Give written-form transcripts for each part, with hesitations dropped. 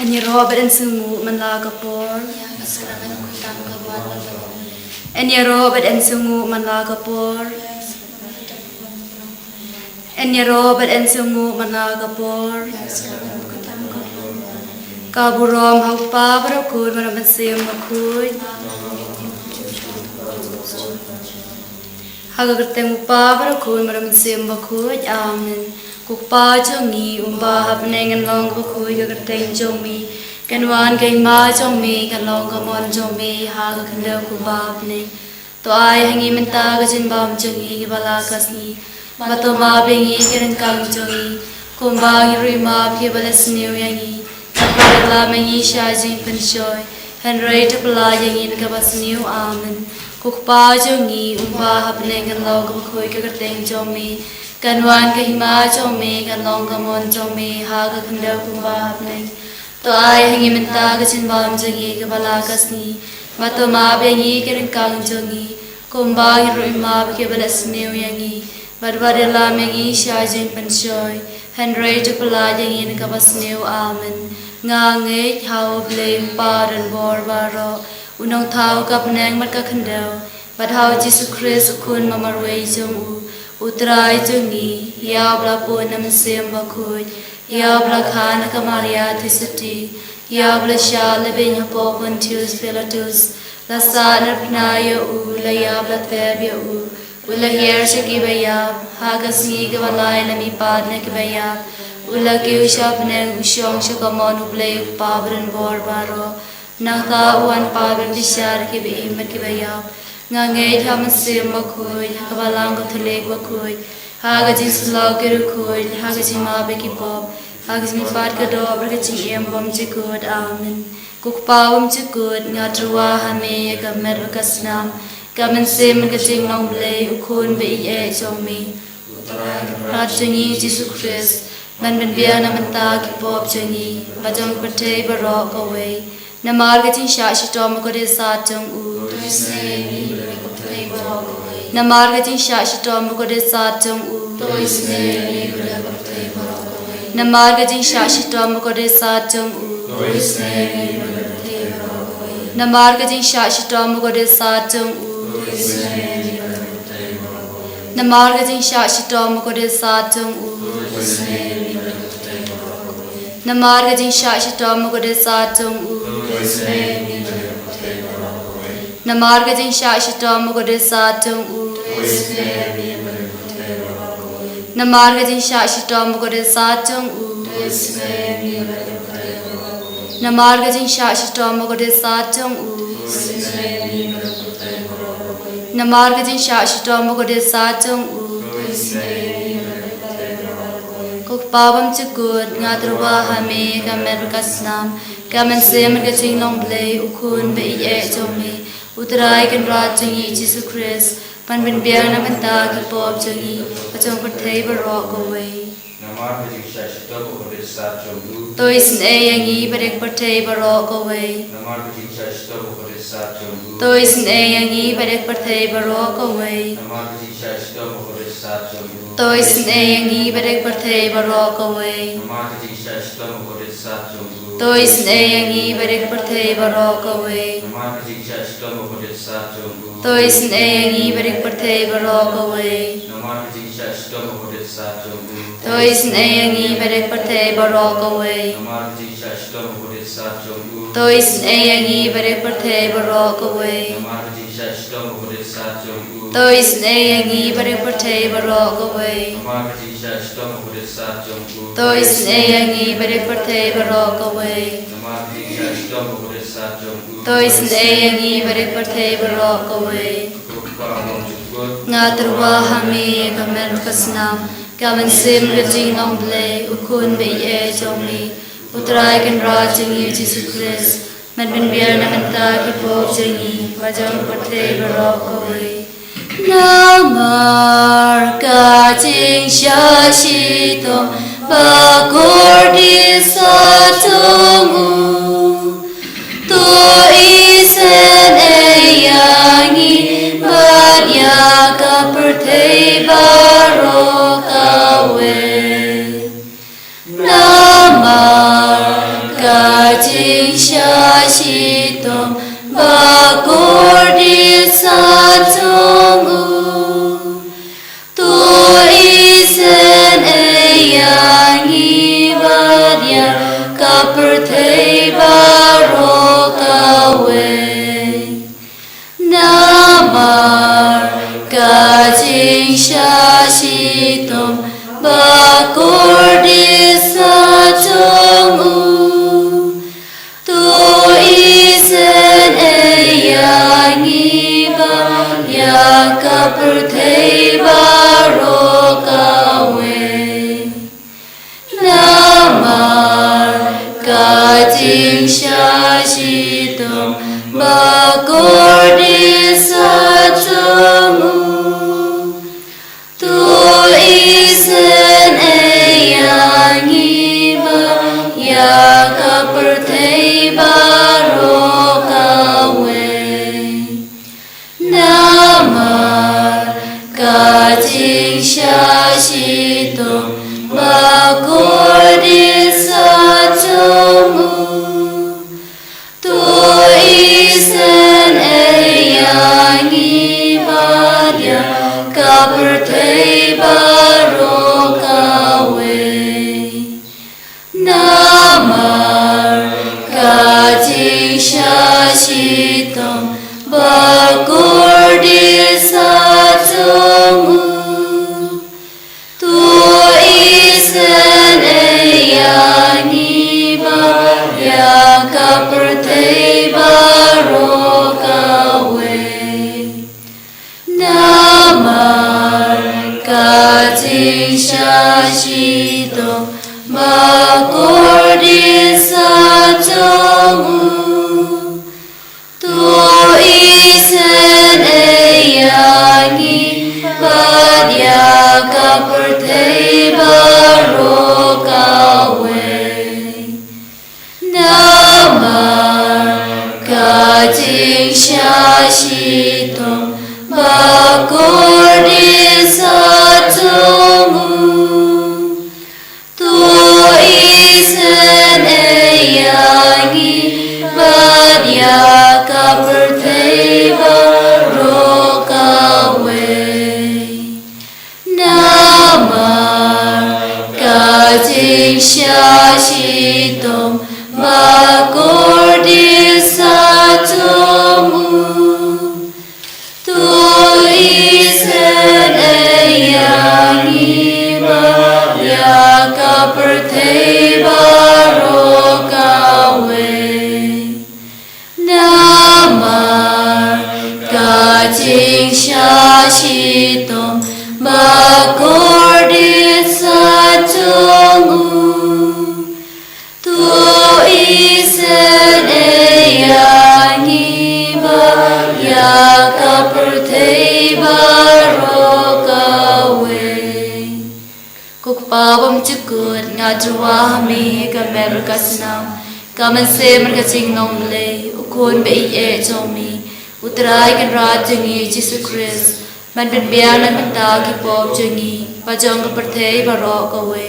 Anya Robert and Sungu Manlagapur. Anya Robert and Sungu Manlagapur. Anya Robert and Sungu Manlagapur. Kaburom Haupa Barakud Maramatsim Makud. Hagagateng Upa Barakud Maramatsim Makud. Amen. Kukpa Jongi Umba Hapneng and Long Bakud Gagateng Jomi. Kanwan Gang Ma Jomi, Kalong Gamon Jomi, Hagakanda Kubabne. To I Hangi Menta Gajin Bam Jongi, Balakasni. Matoma Bingi Kiran Kang Jongi. Kumbang Rima Pibalas New Yangi. Tapadala Mangi Shajing Penshoy. Henry Tapala Yangi Kabas New Amen. Kukpa Jongi Umba Hapneng and Long Bakud Gagateng Jomi. Kanwan Kahima Jomi, Kalong Gamon Jomi, Hagakanda Kubabne. To I Hangi Menta Gajin Bam Jongi, Balakasni. Matoma Bingi Kiran Kang Jongi. Kumbang Rima Pibalas New Yangi. Badwadala Mangi Shajing Penshoy. Henry Tapala Yangi Kabas New Amen. Ngangit How Blame Pardon Borbaro. Unong Tau Kapnang Matkakandel. But how Jesus Christ Ukun Mamarway Jong Utrai Jongi, Yabla Punam Simba Kud, Yabla Khana Kamaria Tisati, Yabla Shah Living Hapopon Tus Pilatus, La Sana Pnaya La Yabla Thebia Ula Hier Shakibaya, Hagasni Gavalai Lami Padna Kibaya, Ula Gushabne Ushong Shakamon Ublay Pabran Borbaro, Naka Uan Pabran Dishar Kibi Makibaya. Ngangay Haman Sim Makuy, Hakabalang Katulig Wakuy, Hagajis Logiru Kuy, Hagajim Abeki Bob, Hagajim Fatka Dobra Kachim Bom Jigud, Amen. Kukpawam Jigud, Ngatrua Hame, Gamed Kasnam, Gaman Sim Gajing Long Blay, Ukun Be Jomi, Rajangi Jesus Christ, Man Biana Mantaki Bob Jangi, Bajang Pate Barok away, Namargatin Shashitom Kodesatong U. Namargatin Shashitom Kodesatong U. Namargatin Shashitom Kodesatong U. Namargatin Shashitom Kodesatong U. Namargatin Shashitom Kodesatong U. Namargatin Shashitom Kodesatong U. Namargatin Shashitom Kodesatong U. Namargatin Shashitom Kodesatong U. Namargatin Shashitom Kodesatong U. Namargatin Shashitom Kodesatong U. Kukpabam Chukud, Ngatrua Hame, Gamer Kasnam, Gaman Sim Gaching Long Blay, Ukun Be Jomi, Utrai Kan Rajangi Jesus Christ, Panbin Biana Mantaki Bob Jangi, Pachong Pate Barok away. Tois Nayangi Barek Pate Barok away. Tois Nayangi Barek Pate Barok away. Tois Nayangi Barek Pate Barok away. Tois Nayangi Barek Pate Barok away. Tois Nayangi Barek Pate Barok away. Tois Nayangi Barek Pate Barok away. Tois Nayangi Barek Pate Barok away. Tois Nayangi Barek Pate Barok away. Tois Nayangi Barek Pate Barok away. Tois Nayangi Barek Pate Barok away. Ngatrua Hame Gamer Kasnam, Gaman Sim Gajing Long Blay, Ukun Be Jomi, Utrai Kan Rajangi Jesus Christ, Man Biana Mantaki Bob Jangi, Bajang Pate Barok away. Namar Gajing Shashito, Bakurdi Satungu, To Isen Eyangi, Badya Kaperte Barok away. Namar jing shashitom bagordi satongu tu isen eyangi vadya kapertei barokawe namar kajing shashitom bagordi satongu tu isen eyangi vadya kapertei barokawe namar kajing shashitom bagordi satongu tu isen eyangi vadya kapertei barokawe namar kajing shashitom bagordi satongu tu isen eyangi vadya kapertei barokawe namar kajing shashitom bagordi satongu tu isen eyangi vadya kapertei barokawe namar kajing shashitom bagordi satongu tu isen eyangi vadya kapertei barokawe namar kajing shashitom bagordi satongu tu isen eyangi vadya kapertei barokawe namar kajing shashitom bagordi satongu tu isen eyangi vadya kapertei barokawe namar kajing shashitom bagordi satongu tu isen eyangi vadya kapertei barokawe kukpabam cukut ngadruwa hami kamer kasnam kamanse merkacing nomle ukun bei e jomi utrai kan rajangi Jesus Christ man ben bianan benda ki pop jangi pajong kapertei barokawe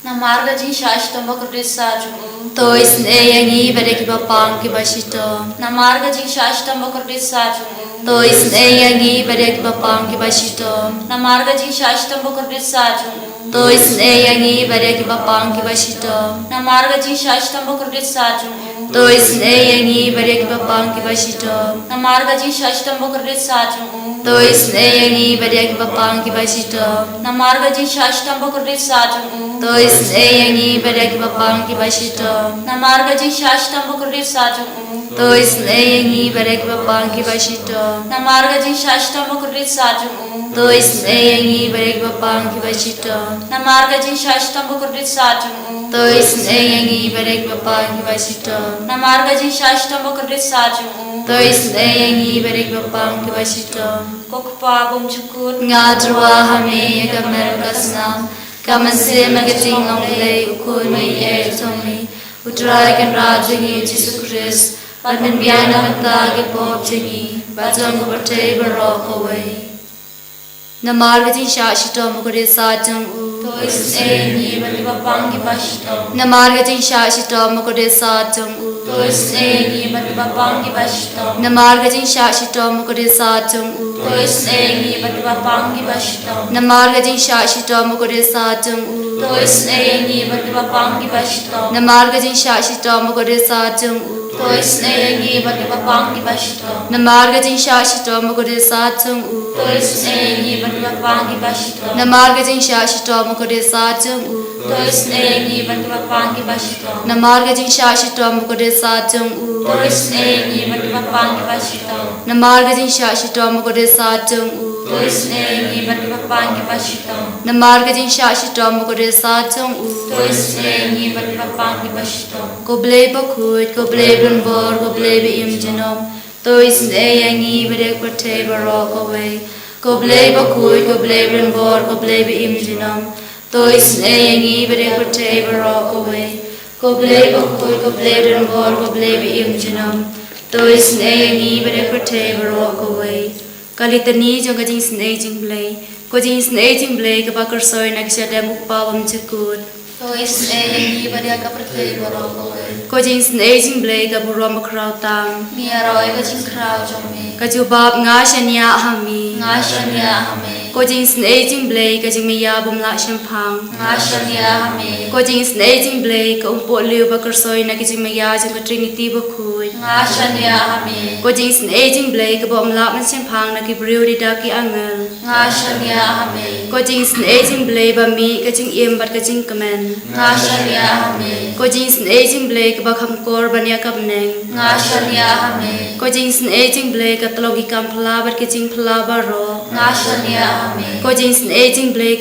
namarga jing shashitom bagordi satongu to isen eyangi vadya ki bapang ki bashitom namarga jing shashitom bagordi satongu to isen eyangi vadya ki bapang ki bashitom namarga jing shashitom bagordi satongu to isen eyangi vadya ki bapang ki bashitom namarga jing shashitom bagordi satongu to isen eyangi vadya ki bapang ki bashitom namarga jing shashitom bagordi satongu to isen eyangi vadya ki bapang ki bashitom namarga jing shashitom bagordi satongu to isen eyangi vadya ki bapang ki bashitom namarga jing shashitom bagordi satongu to isen eyangi vadya ki bapang ki bashitom namarga jing shashitom bagordi satongu to isen eyangi vadya ki bapang ki bashitom namarga jing shashitom bagordi satongu to isen eyangi vadya ki bapang ki bashitom namarga jing shashitom bagordi satongu to isen eyangi vadya ki bapang ki bashitom kokpabam cukut ngadruwa hami kamer kasnam kamanse merkacing nomle ukun bei e jomi utrai kan rajangi Jesus Christ man ben bianan benda ki pop jangi pajong kapertei barokawe Namargajin Shashito Mukuri Sajung U. Tois Eni Batibapangi Bashto. Namargajin Shashito Mukuri Sajung U. Tois Eni Batibapangi Bashto. Namargajin Shashito Mukuri Sajung U. Tois Eni Batibapangi Bashto. Namargajin Shashito Mukuri Sajung U. Tois Eni Batibapangi Bashto. Namargajin Shashito Mukuri Sajung U. Tois Eni Batibapangi Bashto. Namargajin Shashito Mukuri Sajung U. Tois Eni Batibapangi Bashto. Namargajin Shashito Mukuri Sajung U. Tois Eni Batibapangi Bashto. Namargajin Shashito Mukuri Sajung U. Tois Eni Batibapangi Bashto. Namargajin Shashito Mukuri Sajung U. Tois Eni Batibapangi Bashto. Namargajin Shashito Mukuri Sajung U. Tois Eni Batibapangi Bashto. Goblei Bakut, Goblei Brunbor, Goblei Beim Genom, Tois Neyangi Bedek Pate Barok away. Goblei Bakut, Goblei Brunbor, Goblei Beim Genom, Tois Neyangi Bedek Pate Barok away. Goblei Bakut, Goblei Brunbor, Goblei Beim Genom, Tois Neyangi Bedek Pate Barok away. Kalitani Jongajin Snaging Blay, Kojin Snaging Blay, Kabakar Soy Nakshadam Upawam Chakut. Tois Eni Batiaka Barok away. Kojin Snaging Blay, Kaburam Krautang. Miaroi Gajin Krau Jome. Kajubab nga Shania Hami. Nga Shania Hame. Kojin Snaging Blay, Kajimia Bumla Shampang. Nga Shania Hame. Kojin Snaging Blay, Kumpo Liu Bakar Soy Nakijimia Janga Trinity Bakui. Nga Shania Hame. Kojin Snaging Blay, Kabom Lapman Shampang Nakibriu Daki Angel. Nga Shania Hame. Kojin Snaging Blay, Bami, Kajing Imbat Kajing Kamen. Nga Shania Hame. Kojin Snaging Blay, Kabakam Kor Banya Kabneng. Nga Shania Hame. Kojin Snaging Blay, Katalogi Kam Palabar Kajing Palabaro. Nga Shania Hame. Kojin Snaging Blay,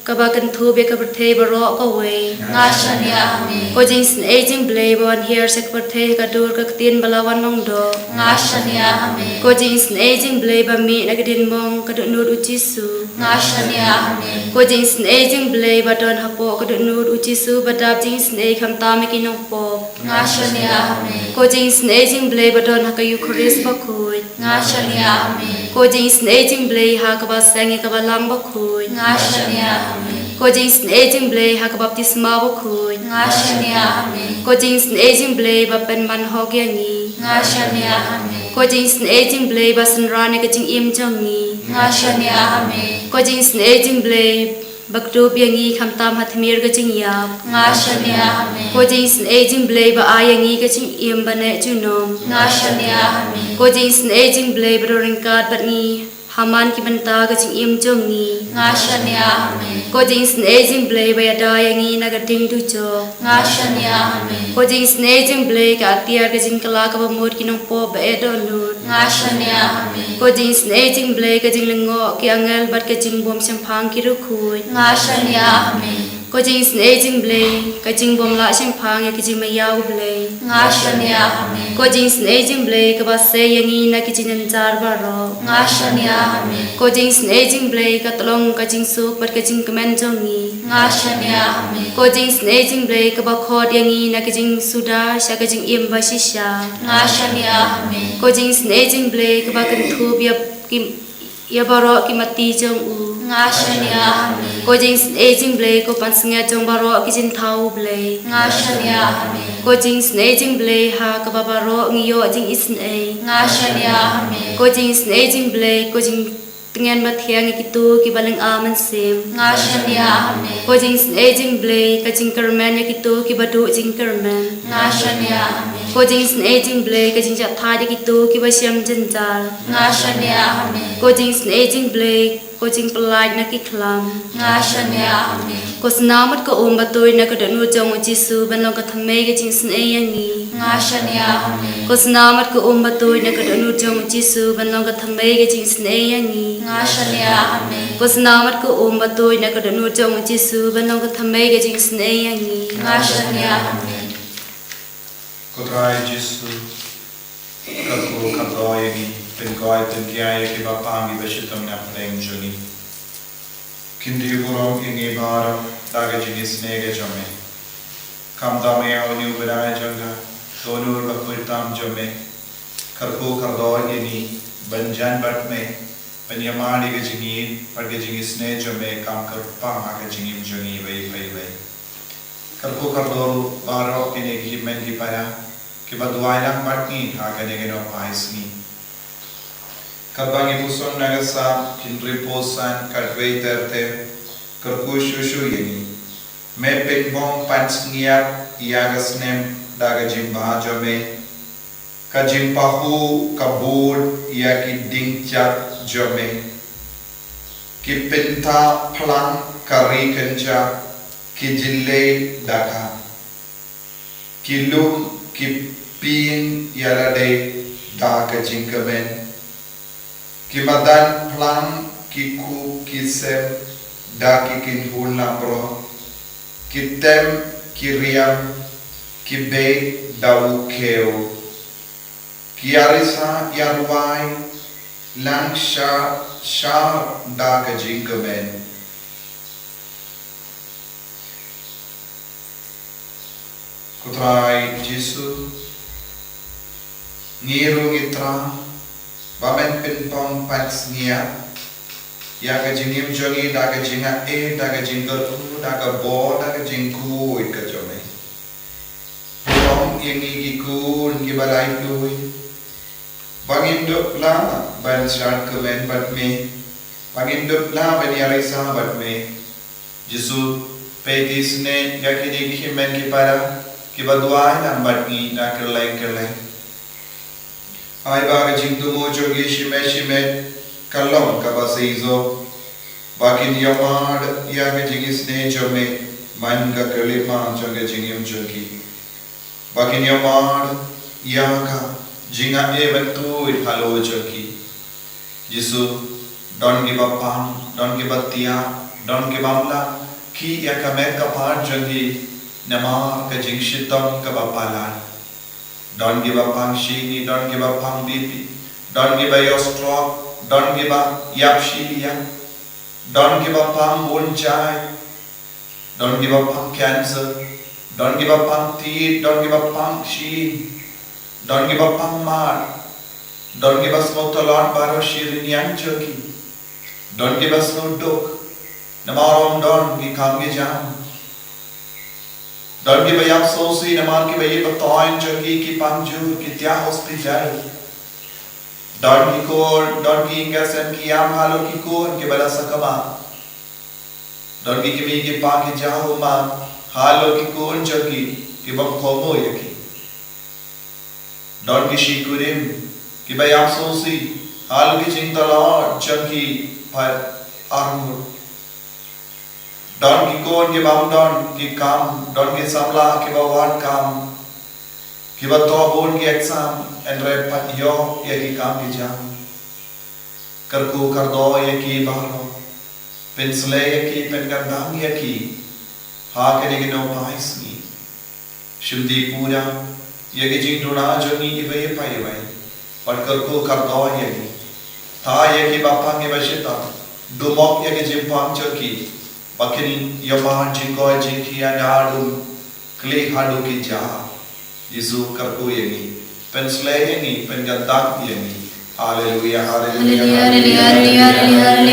Kabakan Tube Kabate Barok away. Nga Shania Hame. Kojin Snaging Blay, Bawan here Sekpate Kadur Kaktin Balawan Nongdo. Nga Shania Hame. Kojin Snaging Blay, Bami Nagadin Mong Kadunur Uchisu. Nga Shania Hame. Kojin Snaging Blay, Badon Hapo Kadunur Uchisu, Badab Jing Snake Hamtamiki Nongpo. Nga Shania Hame. Kojin Snaging Blay, Badon Hakayu Kuris Bakui. Nga Shania Hame. Kojin Snaging Blay, Hakabasangi Kabalang Bakui. Nga Shania Hame. Kojin Snaging Blay, Hakabaptisma Bakui. Nga Shania Hame. Kojin Snaging Blay, Bapen Manhogyangi. Nga Shania Hame. Kojin Snaging Blay, Basanrani Kajing Im Jongi. Nga Shania Hame. Kojin Snaging Blay, Baktub Yangi Kamtam Hatmir Kajing Yap. Nga Shania Hame. Kojin Snaging Blay, Baayangi Kajing Im Bane Junom. Nga Shania Hame. Kojin Snaging Blay, Badoringkat Batni. Haman Kibanta Kajing Im Jongi. Nga Shania Hame. Kojin Snaging Blay, Bayadayangi Nagating Dujo. Nga Shania Hame. Kojin Snaging Blay, Katiar Kajing Kalakabamud Kinong Po Baedonur. Nga Shania Hame. Kojin Snaging Blay, Kajing Lingo Kiangel Bat Kajing Bom Shampang Kirukui. Nga Shania Hame. Kojin Snaging Blay, Kajing Bom La Shampang Yakijing Mayaw Blay. Nga Shania Hame. Kojin Snaging Blay, Kabase Yangi Nakijing Nanjar Baro. Nga Shania Hame. Kojin Snaging Blay, Katlong Kajing Suk Bat Kajing Kamen Jongi. Nga Shania Hame. Kojin Snaging Blay, Kabakod Yangi Nakijing Suda Shakajing Imba Shisha. Nga Shania Hame. Kojin Snaging Blay, Kabakan Tub Yabaro Kimati Jong U. Nga Shania Hame. Kojin Snaging Blay, Kopansnya Jong Baro Kijin Tau Blay. Nga Shania Hame. Kojin Snaging Blay, Ha Kababaro Ngiyo Jing Isnay. Nga Shania Hame. Kojin Snaging Blay, Kojin Tengan Mathiang Kitu Kibaling Aman Sim. Nga Shania Hame. Kojin Snaging Blay, Kajing Kerman Yakitu Kibadu Jing Kerman. Nga Shania Hame. Kojin Snaging Blay, Kajing Jatha Yakitu Kibasyam Janjal. Nga Shania Hame. Kojin Snaging Blay, Kojing Pelaj Nakiklam. Nga Shania Hame. Kosnamat ko Batoy na Kadanu Jong Jisu Banong Kathamay Kajing Snayangi. Nga Shania Hame. Kosnamat ko Batoy na Kadanu Jong Jisu Banong Kathamay Kajing Snayangi. Nga Shania Hame. Kosnamat ko Batoy na Kadanu Jong Jisu Banong Kathamay Kajing Snayangi. Nga Shania Hame. Kodrai Jisu, Kaku Kadoyagi, Pengoi Tengiai Kibapangi Beshitam Napeng Juni. Kindi Burom Ingi Baram, Dagajing Snega Jome. Kamdame Onu Bedai Janga, Donur Bakuitam Jome. Karku Kadoyagi, Banjan Batme, Penyamadi ke jingin, pergi jingin sne jome kam kerpang aga jingin jongi wei. Kerku kerdoru baro kini gimen gipaya, kiba duailang matni aga negeno paisni. Kabang ibu son nagasa kindri posan kadwei terte kerku shushu yeni. Me pengbong pansniat iagasnem daga jimba jome. Kajimpahu kabul ia ki dingcak jome ki pinta plang kari kenca ki jille daka ki lum ki pin yalade daka jingkamen ki madan plang ki ku ki sem daki kin hulna pro ki tem ki riam ki be dau keo Kiarisa yarwai lang sha daga jingamen. Kutrai Jisu ngiru ngitra bamen pinpong pansnia yaga jingim jongi daga jinga daga jingatu daga bo daga jingku ikajome. Pong yengi gikul ngibalai lui. Bangindup la ban syar kemen bat me bangindup la ban yarisa bat me Jisu petis ne yakini kimen ki para ki badwai nam bat ni na kelai ai ba jing tu mo jogi shime kalom ka baseizo bakin yamad ya ga jingis ne jome man ka kelima joge jingim jogi bakin yamad ya ka Jinga bentu halo joki Jisu don't give up don't give up tia don't give up la ki ya kamek kapar jogi nama ka jingshitam ka bapalan don't give up on shini don't give up on BP don't give up your stroke don't give up yapshilia don't give up on bunjai don't give up on cancer don't give up on teeth don't give up on shi Don't give up on mar. Don't give us no talon baro shirin yang joki. Don't give us no duk. Namarom don we come ge jam. Don't give a yap sosi namar ki bayi batoin joki ki panju ki tya hospital. Don't ki kor, don't ki ingasen ki yam halo ki kor ki bala sakama. Don't ki mi ki pa ki jaho ma halo ki kor joki ki bam khomo yaki. Don't ki shikurim ki bayam sosi hal ki chintala chunky par armor. Don't ki kon ki bam don ki kam don't ki samla ki bawan kam ki bato bon ki exam and re pat yo ye ki kam ki jam karku kardo ye ki baro pensle ye ki pengandang ye ki ha ke ne no paisni shimdi pura Yagi jing duna jongi ibai pai Parkarku kardo yagi Tha yagi bapang ibashita Dumok yagi jimpang joki Bakini yaman jingko jingki anadum Kli hadu ki jah Jisu karku yagi Pensle yagi pengantak yagi Hallelujah Hallelujah Hallelujah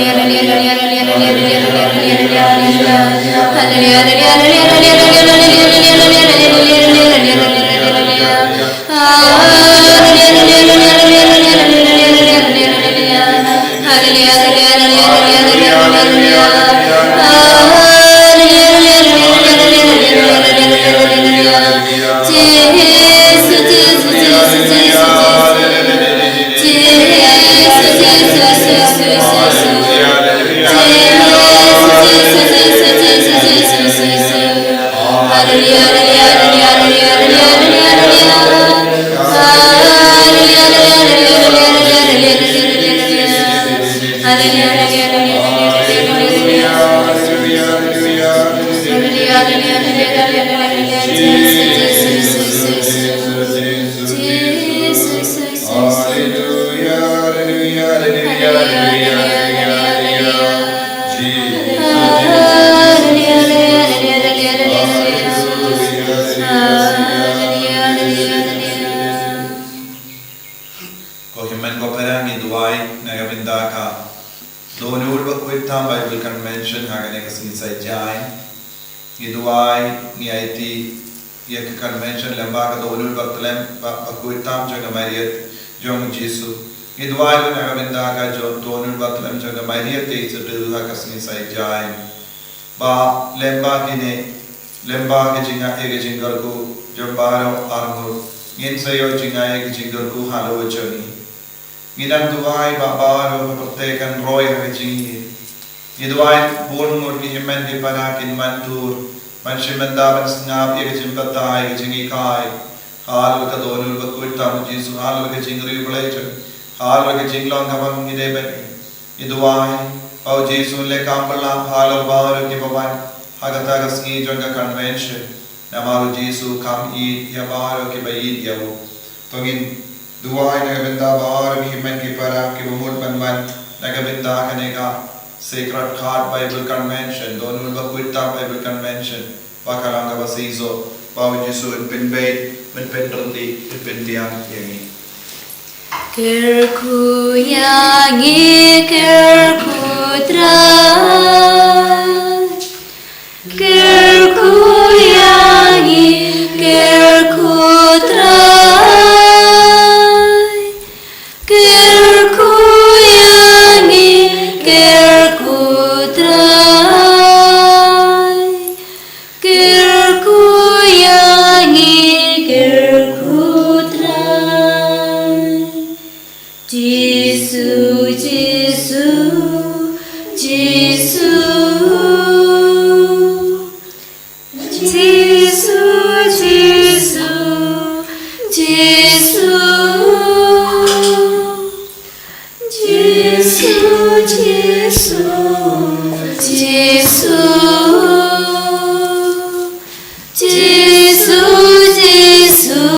Bakuitam Bible Convention hagane kasni sai jain Iduai ni IT yak convention lamba ka dolul batlem Bakuitam jaga Mariat jong Jesu Iduai na gabinda ka jong dolul batlem jaga Mariat te sedu ha kasni sai jain ba lemba kine lemba ke jinga ege jingar ko jombaro arngur ngin sayo jinga ege jingar ko halo joni Minang duai babaro pertekan roy hajingi Iduai bon murni himen di panakin mantur manshimanda bansngap ege jimbatai ege jingi kai hal ka donul bakuitam Jesu hal ka jingri baleja hal ka jinglong kamang ideben Iduai Pau Jesu le kampala hal baro ki baban hagata gasngi jonga convention namaru Jesu kam eat ya baro ki bayid yawo tongin Duai nagabinda bahar ki himen ki para ki bumul panman nagabinda kaneka Sacred Heart Bible Convention donul bakuitam Bible Convention pakalanga basizo Pau Jesu in pinbait in penrti in pindiang yangi Kerku yangi kerku trai Kerku yangi kerku trai Kerku yangi kerku trai Kerku yangi kerku trai Jesu Jesu Jesu Jesu Jesu Jesu Jesu Jesu Jesu